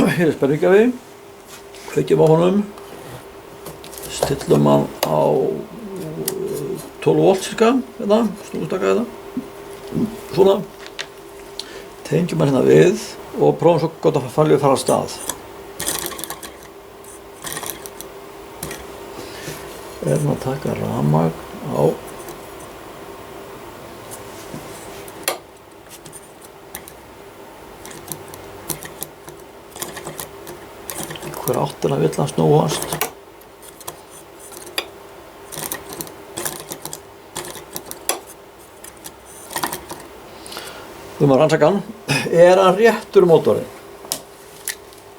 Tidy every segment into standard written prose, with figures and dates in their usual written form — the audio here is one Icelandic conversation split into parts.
Hér er spenningjafi, kveikjum á honum, stillum hann á 12 volt cirka, hérna, snúðustaka hérna, svona, tengjum hann hérna við og prófum svo gott að fara af stað. Erum að taka rafmagn á hver áttina vill hann snúast. Við erum að rannsaka hann. Er hann réttur mótorinn?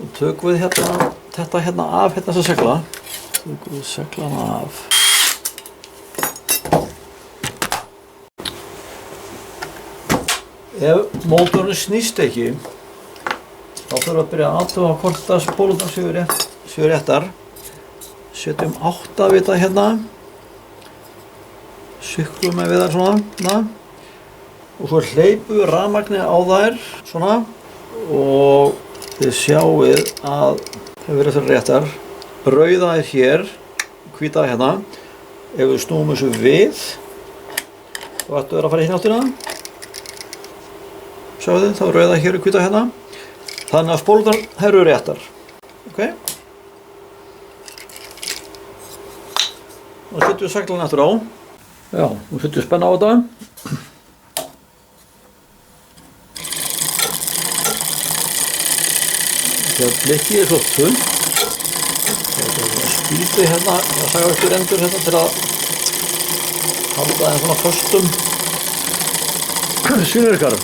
Og tökum við hérna, þetta hérna af hérna þessa segla. Tökum við seglana af. Ef mótorinn snýst ekki, þá þurfum við að byrja að athuga hvort að spólurnar séu réttar. Setjum 8 vita hérna. Syklum við þær svona. Og svo hleypum við rafmagni á þær svona. Og þið sjáið að það verður þetta réttar. Rauða er hér, hvíta er hérna. Ef við snúum þessu við, þá ættu þeir að fara í hinn áttina. Sjáðu þið, þá er rauða hér og hvíta hérna. Þannig að spólurnar eru réttar. Ok? Nú setjum við seglana aftur á. Já, nú setjum við spenna á þetta. Þegar blikkið er svo þunnt. Það er spýti hérna, það saga upp í endur hérna til að halda þeim svona föstum svínvirkarum.